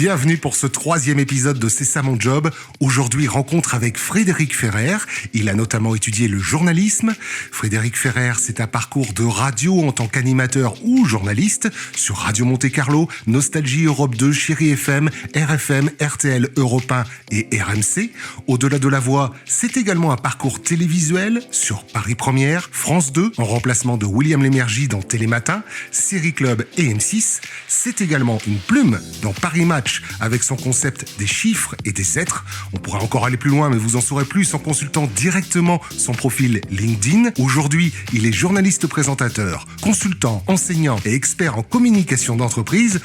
Bienvenue pour ce 3e épisode de C'est ça mon job. Aujourd'hui, rencontre avec Frédéric Ferrer. Il a notamment étudié le journalisme. Frédéric Ferrer, c'est un parcours de radio en tant qu'animateur ou journaliste sur Radio Monte-Carlo, Nostalgie Europe 2, Chérie FM, RFM, RTL, Europe 1 et RMC. Au-delà de la voix, c'est également un parcours télévisuel sur Paris Première, France 2, en remplacement de William Lémergie dans Télématin, Série Club et M6. C'est également une plume dans Paris Match avec son concept des chiffres et des êtres. On pourra encore aller plus loin, mais vous en saurez plus en consultant directement son profil LinkedIn. Aujourd'hui, il est journaliste présentateur, consultant, enseignant et expert en communication d'entreprise.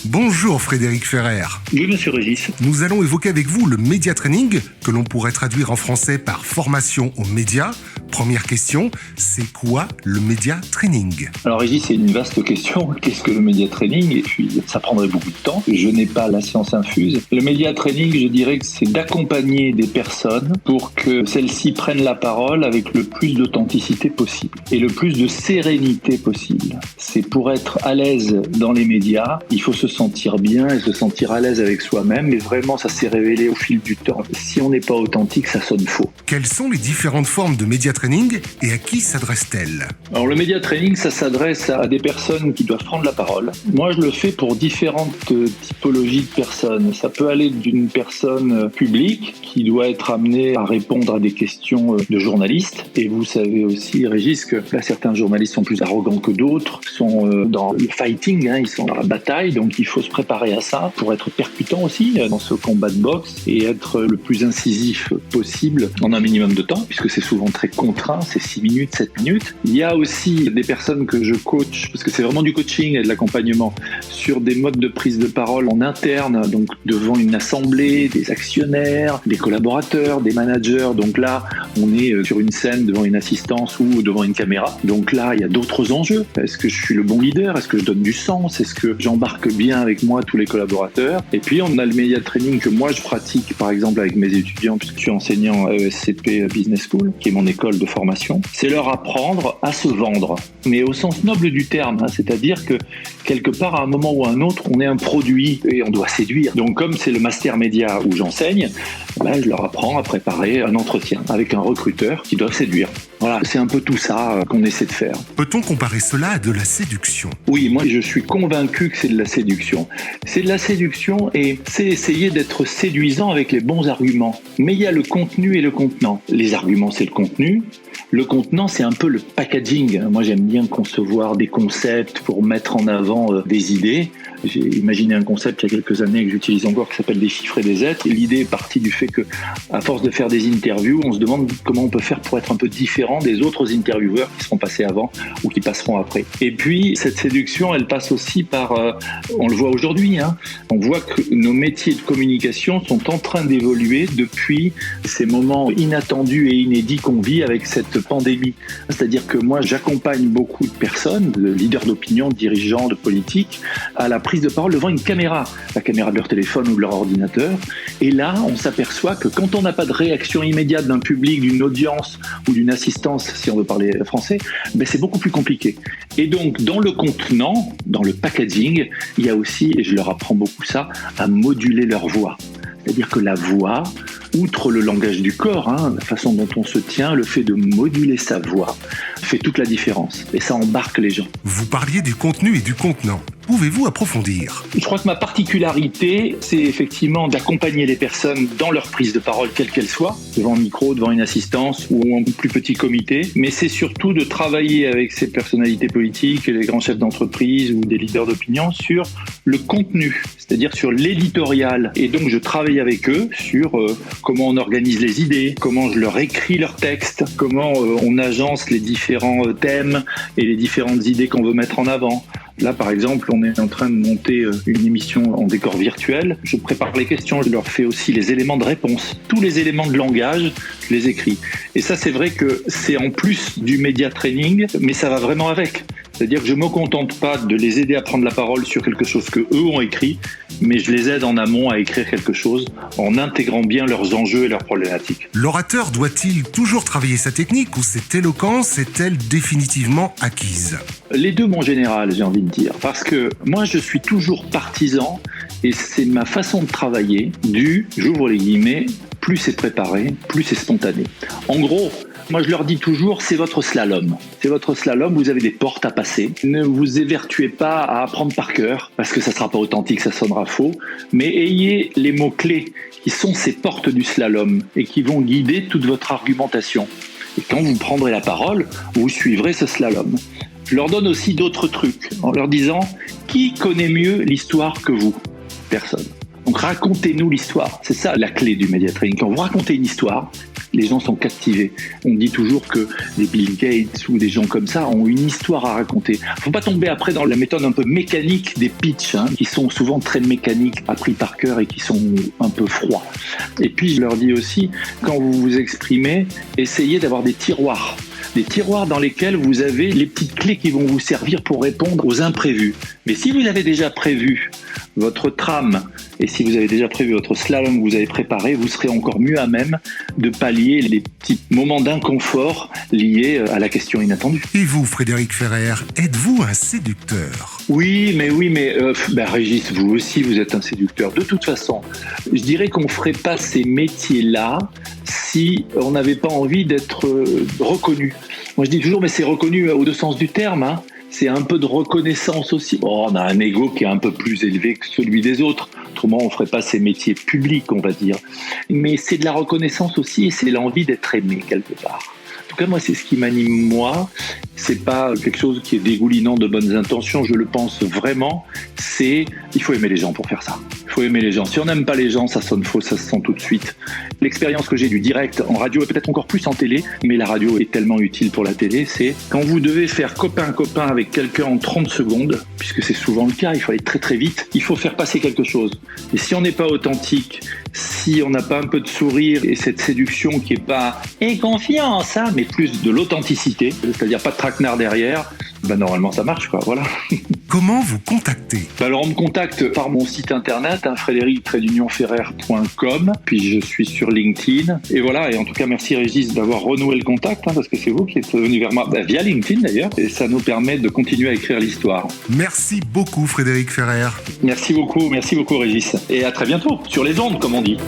Bonjour Frédéric Ferrer. Oui, monsieur Régis. Nous allons évoquer avec vous le média training, que l'on pourrait traduire en français par formation aux médias. Première question, c'est quoi le média training ? Alors Régis, c'est une vaste question. Qu'est-ce que le média training ? Et puis, ça prendrait beaucoup de temps. Je n'ai pas la science infuse. Le média training, je dirais que c'est d'accompagner des personnes pour que celles-ci prennent la parole avec le plus d'authenticité possible et le plus de sérénité possible. C'est pour être à l'aise dans les médias. Il faut se sentir bien et se sentir à l'aise avec soi-même, mais vraiment ça s'est révélé au fil du temps. Si on n'est pas authentique, ça sonne faux. Quelles sont les différentes formes de média training et à qui s'adresse-t-elle ? Alors le média training, ça s'adresse à des personnes qui doivent prendre la parole. Moi, je le fais pour différentes typologies de personnes. Ça peut aller d'une personne publique qui doit être amenée à répondre à des questions de journalistes. Et vous savez aussi, Régis, que là, certains journalistes sont plus arrogants que d'autres, sont dans le fighting, ils sont dans la bataille. Donc il faut se préparer à ça pour être percutant aussi dans ce combat de boxe et être le plus incisif possible en un minimum de temps, puisque c'est souvent très contraint, c'est 6 minutes, 7 minutes. Il y a aussi des personnes que je coach, parce que c'est vraiment du coaching et de l'accompagnement, sur des modes de prise de parole en interne, donc devant une assemblée, des actionnaires, des collaborateurs, des managers. Donc là, on est sur une scène devant une assistance ou devant une caméra. Donc là, il y a d'autres enjeux. Est-ce que je suis le bon leader ? Est-ce que je donne du sens ? Est-ce que j'embarque bien avec moi tous les collaborateurs? Et puis, on a le média training que moi, je pratique, par exemple, avec mes étudiants, puisque je suis enseignant à ESCP Business School, qui est mon école de formation. C'est leur apprendre à se vendre, mais au sens noble du terme, c'est-à-dire que quelque part, à un moment ou à un autre, on est un produit et on doit séduire. Donc, comme c'est le master média où j'enseigne, je leur apprends à préparer un entretien avec un recruteur qui doit séduire. Voilà, c'est un peu tout ça qu'on essaie de faire. Peut-on comparer cela à de la séduction ? Oui, moi je suis convaincu que c'est de la séduction. C'est de la séduction et c'est essayer d'être séduisant avec les bons arguments. Mais il y a le contenu et le contenant. Les arguments, c'est le contenu. Le contenant, c'est un peu le packaging. Moi, j'aime bien concevoir des concepts pour mettre en avant des idées. J'ai imaginé un concept il y a quelques années que j'utilise encore qui s'appelle des chiffres et des êtres. L'idée est partie du fait que, à force de faire des interviews, on se demande comment on peut faire pour être un peu différent des autres intervieweurs qui seront passés avant ou qui passeront après. Et puis, cette séduction, elle passe aussi par, on le voit aujourd'hui, on voit que nos métiers de communication sont en train d'évoluer depuis ces moments inattendus et inédits qu'on vit avec cette pandémie. C'est-à-dire que moi, j'accompagne beaucoup de personnes, de leaders d'opinion, de dirigeants, de politiques, à la prise de parole devant une caméra, la caméra de leur téléphone ou de leur ordinateur. Et là, on s'aperçoit que quand on n'a pas de réaction immédiate d'un public, d'une audience ou d'une assistance, si on veut parler français, c'est beaucoup plus compliqué. Et donc, dans le contenant, dans le packaging, il y a aussi, et je leur apprends beaucoup ça, à moduler leur voix. C'est-à-dire que la voix, outre le langage du corps, la façon dont on se tient, le fait de moduler sa voix fait toute la différence. Et ça embarque les gens. Vous parliez du contenu et du contenant. Pouvez-vous approfondir ? Je crois que ma particularité, c'est effectivement d'accompagner les personnes dans leur prise de parole, quelle qu'elle soit, devant un micro, devant une assistance ou en plus petit comité. Mais c'est surtout de travailler avec ces personnalités politiques, les grands chefs d'entreprise ou des leaders d'opinion sur le contenu, c'est-à-dire sur l'éditorial. Et donc, je travaille avec eux sur comment on organise les idées, comment je leur écris leurs textes, comment on agence les différents thèmes et les différentes idées qu'on veut mettre en avant. Là, par exemple, on est en train de monter une émission en décor virtuel. Je prépare les questions, je leur fais aussi les éléments de réponse. Tous les éléments de langage, je les écris. Et ça, c'est vrai que c'est en plus du média training, mais ça va vraiment avec. C'est-à-dire que je ne me contente pas de les aider à prendre la parole sur quelque chose qu'eux ont écrit, mais je les aide en amont à écrire quelque chose en intégrant bien leurs enjeux et leurs problématiques. L'orateur doit-il toujours travailler sa technique ou cette éloquence est-elle définitivement acquise ? Les deux, mon général, j'ai envie de dire. Parce que moi, je suis toujours partisan Et c'est ma façon de travailler j'ouvre les guillemets, plus c'est préparé, plus c'est spontané. En gros, moi je leur dis toujours, c'est votre slalom. C'est votre slalom, vous avez des portes à passer. Ne vous évertuez pas à apprendre par cœur, parce que ça sera pas authentique, ça sonnera faux. Mais ayez les mots-clés qui sont ces portes du slalom et qui vont guider toute votre argumentation. Et quand vous prendrez la parole, vous suivrez ce slalom. Je leur donne aussi d'autres trucs, en leur disant, qui connaît mieux l'histoire que vous ? Personne. Donc racontez-nous l'histoire. C'est ça la clé du media training. Quand vous racontez une histoire, les gens sont captivés. On dit toujours que les Bill Gates ou des gens comme ça ont une histoire à raconter. Faut pas tomber après dans la méthode un peu mécanique des pitchs, qui sont souvent très mécaniques, appris par cœur et qui sont un peu froids. Et puis je leur dis aussi, quand vous vous exprimez, essayez d'avoir des tiroirs dans lesquels vous avez les petites clés qui vont vous servir pour répondre aux imprévus. Mais si vous avez déjà prévu votre trame et si vous avez déjà prévu votre slalom que vous avez préparé, vous serez encore mieux à même de pallier les petits moments d'inconfort liés à la question inattendue. Et vous, Frédéric Ferrer, êtes-vous un séducteur ? Oui, mais Régis, vous aussi, vous êtes un séducteur. De toute façon, je dirais qu'on ne ferait pas ces métiers-là si on n'avait pas envie d'être reconnu. Moi, je dis toujours, mais c'est reconnu aux deux sens du terme, C'est un peu de reconnaissance aussi. Bon, on a un ego qui est un peu plus élevé que celui des autres. Autrement, on ne ferait pas ces métiers publics, on va dire. Mais c'est de la reconnaissance aussi et c'est l'envie d'être aimé quelque part. En tout cas, moi, c'est ce qui m'anime, moi. C'est pas quelque chose qui est dégoulinant de bonnes intentions, je le pense vraiment. Il faut aimer les gens pour faire ça. Il faut aimer les gens. Si on n'aime pas les gens, ça sonne faux, ça se sent tout de suite. L'expérience que j'ai du direct en radio et peut-être encore plus en télé, mais la radio est tellement utile pour la télé, c'est quand vous devez faire copain-copain avec quelqu'un en 30 secondes, puisque c'est souvent le cas, il faut aller très très vite, il faut faire passer quelque chose. Et si on n'est pas authentique, si on n'a pas un peu de sourire et cette séduction qui n'est pas « et confiance », mais plus de l'authenticité, c'est-à-dire pas de traquenard derrière, normalement ça marche, quoi, voilà. Comment vous contacter ? Alors on me contacte par mon site internet, frédéric-ferrer.com, puis je suis sur LinkedIn, et voilà, et en tout cas merci Régis d'avoir renoué le contact, parce que c'est vous qui êtes venu vers moi, via LinkedIn d'ailleurs, et ça nous permet de continuer à écrire l'histoire. Merci beaucoup Frédéric Ferrer. Merci beaucoup Régis, et à très bientôt, sur les ondes comme on dit.